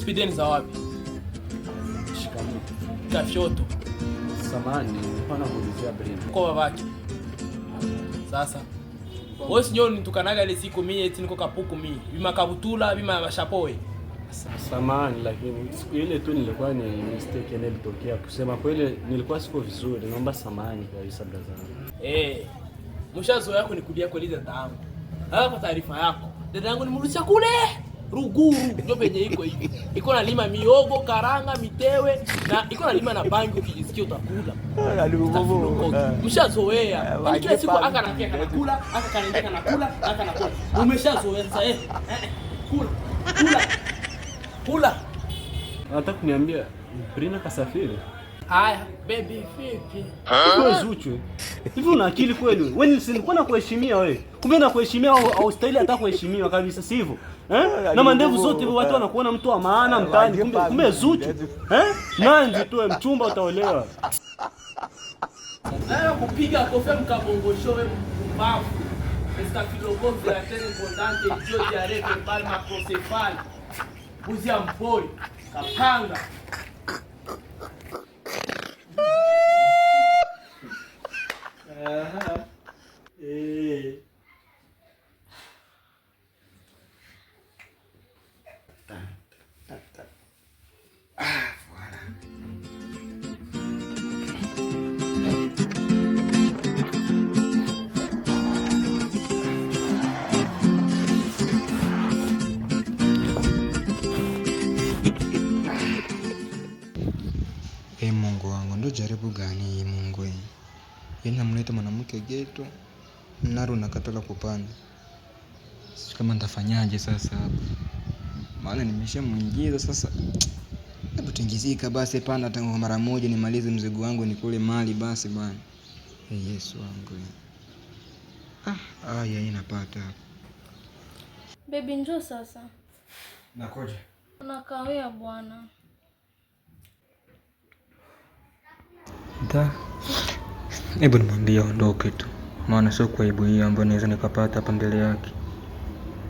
Spideni za wapi? Shikamoo. Kafyoto. Samahani, nilikuwa namuulizia Brenda. Kwa babake. Sasa. Wewe sinyo nitukanaga ile siku mimi eti niko kapuku mimi. Bima kabutula, bima mashapoe. Samahani, lakini siku ile tu nilikuwa ni mistake ilitokea. Kusema kweli nilikuwa siko vizuri. Naomba samahani kabisa brother. Mshazo yako nikudia kweli dada yangu. Hapa kwa taarifa yako. Dada yangu nimrudisha kule. Ruguru ndio penye iko hivi. Iko na lima miogo, karanga, mitewe na iko na lima na bangi ukijisikia utakula. Mshazoea. Kila siku aka nakula, aka kanaendeka nakula, aka nakula. Umeshazoea sasa Kula. Nataka kuniambia Brina kasafiri? Haya, baby vipi? Wewe Zuchu. Hivi una akili kweli wewe? Wewe nilikuwa nakuheshimia wewe. Kumbe nakuheshimia au style hata kuheshimiwa kabisa, sivyo? Na mandevu zote hivyo watu wanakuona mtu wa maana mtaani, kumbe Zuchu. Nanzi tu mchumba utaolewa. Kupiga kofi mkabongosho wewe mbavu. Estafilocoque la terre importante Dio di areve palma procefali. Buzi ya mpoi, kapanga. Mungu wangu, ndo jaribu gani Mungu? Namleta mwanamke geto, naro nakatala kupanda. Kama nitafanyaje sasa hapa? Maana nimeshamuingiza sasa. Hebu tingizika basi, panda tangu mara moja nimalize mzigo wangu nikule mali basi bwana. Yesu wangu. Haya inapata. Baby njoo sasa. Nakoje? Unakawia bwana. Hebu nimwambie aondoke tu. Maana sio kwa aibu hii ambayo naweza nikapata hapa mbele yake.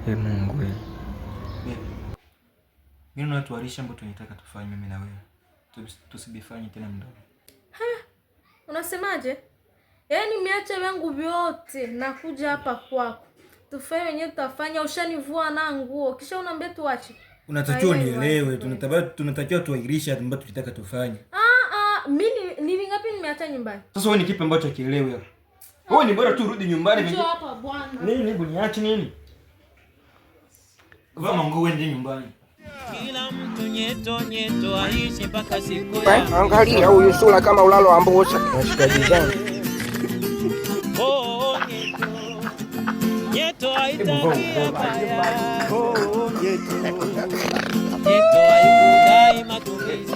Mungu wewe. Mimi na watu walisha ambao tunataka tufanye mimi na wewe. Tusibifanye tena mdomo. Unasemaje? Yaani nimeacha yangu vyote na kuja hapa kwako. Tufanye wenyewe tutafanya, ushanivua na nguo. Kisha unaambia tuache. Unatakiwa nielewe, tunatakiwa tuahirisha ambacho tunataka tufanye. Mimi ni ngapi nimeacha nyumbani? Sasa wewe ni kipi ambacho kielewe hapa? Wewe ni bora tu rudi nyumbani. Njoo hapa bwana. Nini niache nini? Vaa manguo uende nyumbani. Kila mtu nyeto aishi mpaka siku ya. Angalia huyu sura kama ulalo wa mbosa. Nashikaji zangu. Nyeto haitaki baya. Nyeto haikudai matumizi.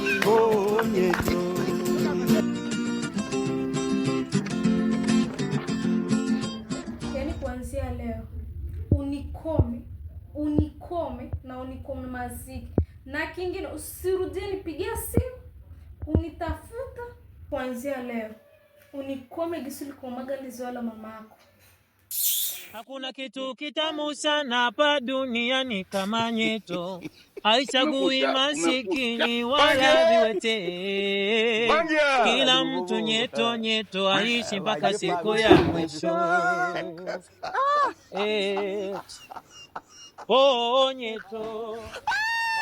Yaani kuanzia leo unikome na unikome maziki. Na kingine usirudie nipigia simu unitafuta. Kuanzia leo unikome gisuli kwa magalizo wala mamako. Hakuna kitu kitamu sana hapa duniani kama nyeto. Haichagui masikini wala viwete. Kila mtu nyeto aishi mpaka siku ya mwisho.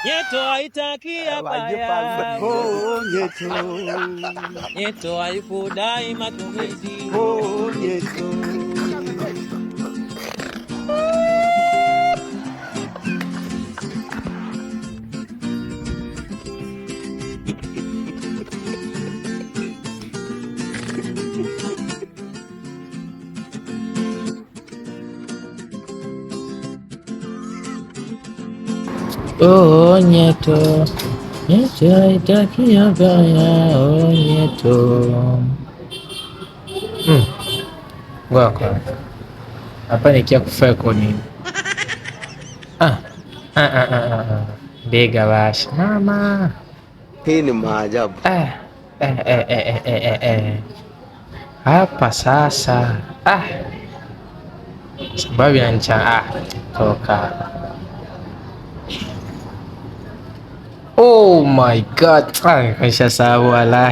Nyeto haitaki baya. Nyeto haikudai matumizi. Nyeto haitaki baya. Nyeto. Wako. Hapa nikia kufaa kwa nini? Bega wash. Mama. Hii ni maajabu. Hapa sasa. Sababu ya ncha. Toka. Oh my God. Kasha sabu wala.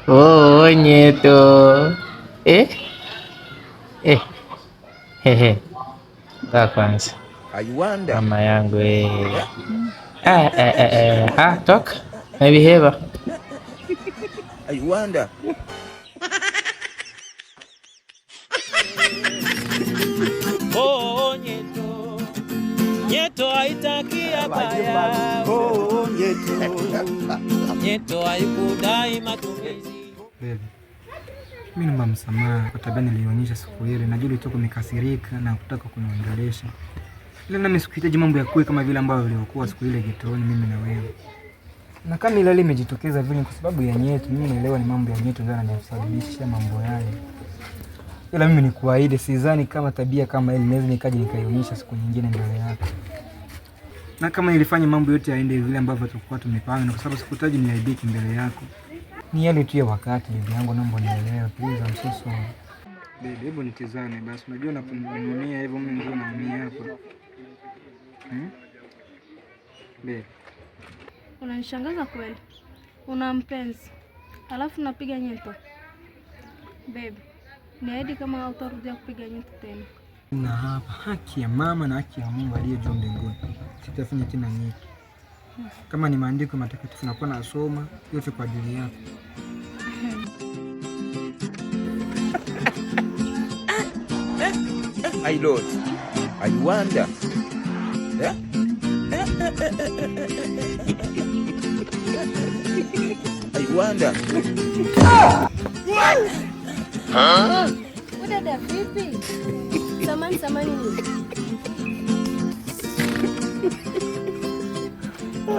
Oh, Nyeto. Hehe. Kwanza. Mama yangu toka. Maybe heva. I wonder. Oh, Nyeto. Nyeto haitaki baya. Oh, Nyeto. Nyeto haikudai matumizi. Baby, mimi naomba msamaha kwa tabia nilionyesha siku ile. Najua ulitoka umekasirika na kutaka kuniongelesha. Ile nami sikuhitaji mambo ya kue kama vile ambavyo vilikuwa siku ile getoni mimi na wewe. Na kama ile imejitokeza vile kwa sababu ya Nyeto, mimi naelewa ni mambo ya Nyeto ndio yanasababisha mambo yale. Ila mimi nikuahidi sidhani kama tabia kama ile naweza nikaje nikaionyesha siku nyingine mbele yako. Na kama nilifanya mambo yote yaende vile ambavyo tulikuwa tumepanga, na kwa sababu sikutaji niaibike mbele yako. Ni yale tu ya wakati bibi yangu, naomba nielewe please, I'm so sorry. Baby, hebu nitizame basi. Unajua unaponinunia hivyo mimi ndio naumia hapo. Baby, Unanishangaza kweli. Una mpenzi. Alafu napiga Nyeto. Baby, niahidi kama hautarudia kupiga Nyeto tena. na hapa haki ya mama na haki ya Mungu aliye juu mbinguni. Sitafanya tena Nyeto. Kama ni maandiko matakatifu nakuwa nasoma yote kwa ajili yako. My Lord, I wonder. I wonder. Udada vipi? Samani ni.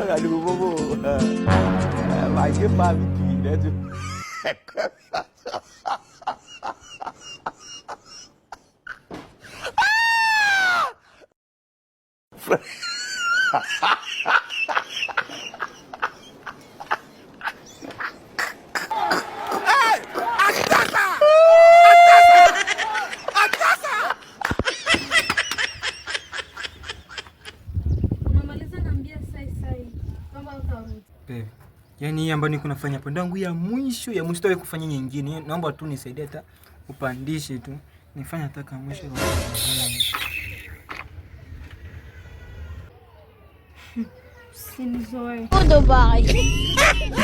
Aduh, bobo. Macam barbecue dah tu. Yaani hii ambayo niko nafanya hapo ndio ya mwisho sitaki kufanya nyingine. Naomba tu nisaidie hata upandishe tu. Nifanye hata kama mwisho. Sinizoe.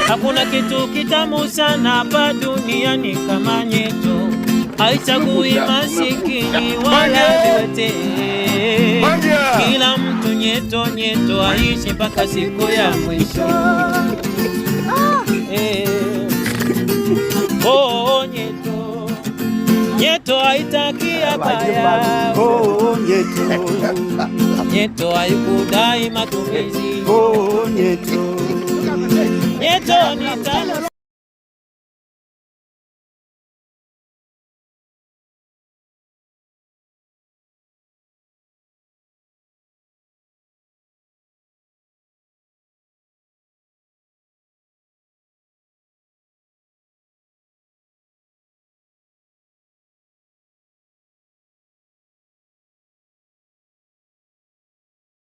Hakuna kitu kitamu sana hapa duniani kama Nyeto. Haichagui masikini wala viwete. Kila mtu Nyeto aishi mpaka siku ya mwisho. Oh, Nyeto haitaki baya. Oh, Nyeto. Nyeto haikudai matumizi. Oh, Nyeto. Nyeto ni tano.